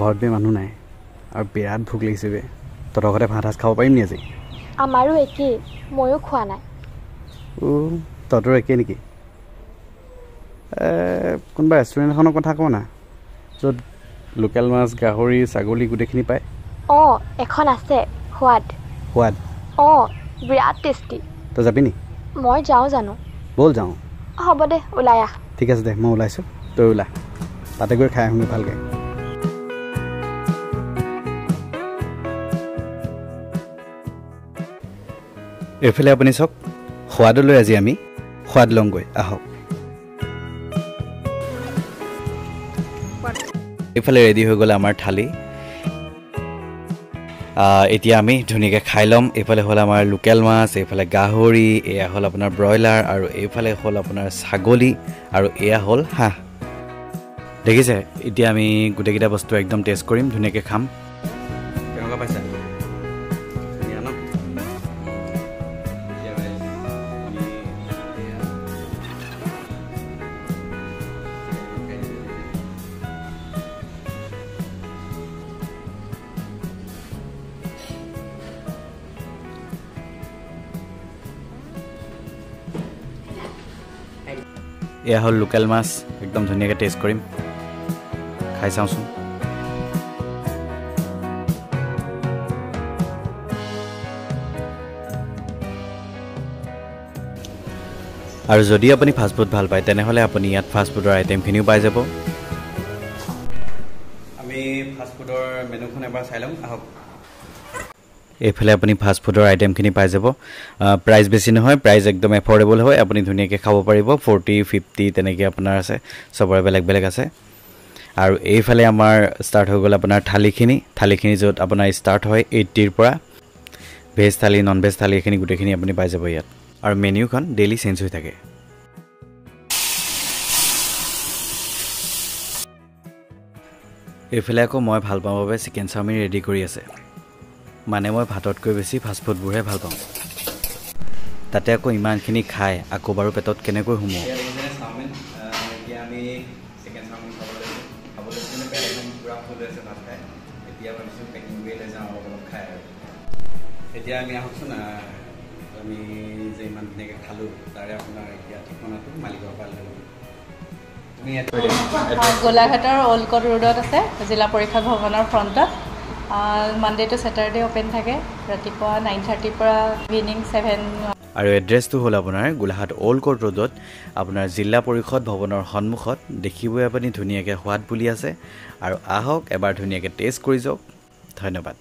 ঘৰত বে মানুহ নাই আৰু বিৰাট ভোক লাগিছে বে তহঁতৰ ঘৰতে ভাত সাজ খাব পাৰিম নি আজি আমাৰো একেই ময়ো খোৱা নাই তহঁতৰ একেই নেকি কোনোবা ৰেষ্টুৰেণ্ট এখনৰ কথা কওঁ না য'ত লোকেল মাছ গাহৰি ছাগলী গোটেইখিনি পায় এখন আছে সোৱাদ বিৰাট টেষ্টি তই যাবি নি মই যাওঁ জানো ব'ল যাওঁ হ'ব দে ওলাই আহ ঠিক আছে দে মই ওলাইছোঁ তই ওলা তাতে গৈ খাই আহোঁগৈ ভালকৈ এইফালে আপুনি চাওক সোৱাদলৈ আজি আমি সোৱাদ লওঁগৈ আহক এইফালে ৰেডি হৈ গ'ল আমাৰ থালি এতিয়া আমি ধুনীয়াকৈ খাই ল'ম এইফালে হ'ল আমাৰ লোকেল মাছ এইফালে গাহৰি এয়া হ'ল আপোনাৰ ব্ৰইলাৰ আৰু এইফালে হ'ল আপোনাৰ ছাগলী আৰু এয়া হ'ল হাঁহ দেখিছে এতিয়া আমি গোটেইকেইটা বস্তু একদম টেষ্ট কৰিম ধুনীয়াকৈ খাম কেনেকুৱা পাইছে এয়া হ'ল লোকেল মাছ একদম ধুনীয়াকৈ টেষ্ট কৰিম খাই চাওঁচোন আৰু যদি আপুনি ফাষ্টফুড ভাল পায় তেনেহ'লে আপুনি ইয়াত ফাষ্টফুডৰ আইটেমখিনিও পাই যাব আমি ফাষ্টফুডৰ মেনুখন এবাৰ চাই ল'ম আহক এইফালে আপুনি ফাষ্টফুডৰ আইটেমখিনি পাই যাব প্ৰাইচ বেছি নহয় প্ৰাইচ একদম এফৰ্ডেবল হয় আপুনি ধুনীয়াকৈ খাব পাৰিব 40-50 তেনেকৈ আপোনাৰ আছে চবৰে বেলেগ বেলেগ আছে আৰু এইফালে আমাৰ ষ্টাৰ্ট হৈ গ'ল আপোনাৰ থালিখিনি য'ত আপোনাৰ ষ্টাৰ্ট হয় 80ৰ পৰা ভেজ থালি নন ভেজ থালি এইখিনি গোটেইখিনি আপুনি পাই যাব ইয়াত আৰু মেনিউখন ডেইলি চেঞ্জ হৈ থাকে এইফালে আকৌ মই ভাল পাওঁ বাবে চিকেন চাওমিন ৰেডি কৰি আছে মানে মই ভাততকৈ বেছি ফাষ্টফুডবোৰহে ভাল পাওঁ তাতে আকৌ ইমানখিনি খাই আকৌ বাৰু পেটত কেনেকৈ সোমোৱা এতিয়া আমি আহকচোন আমি যে ইমান ধুনীয়াকৈ খালোঁ তাৰে আপোনাৰ এতিয়া ঠিকনাটো মালিকৰ পৰা ল'লোঁ গোলাঘাটৰ অল্ড কোৰ্ট ৰোডত আছে জিলা পৰীক্ষা ভৱনৰ ফ্ৰণ্টত মানডে টু ছেটাৰডে অ'পেন থাকে ৰাতিপুৱা 9:30 পৰা ইভিনিং 7 আৰু এড্ৰেছটো হ'ল আপোনাৰ গোলাঘাট অল্ড কোৰ্ট ৰোডত আপোনাৰ জিলা পৰিষদ ভৱনৰ সন্মুখত দেখিবই আপুনি ধুনীয়াকৈ সোৱাদ বুলি আছে আৰু আহক এবাৰ ধুনীয়াকৈ টেষ্ট কৰি যাওক ধন্যবাদ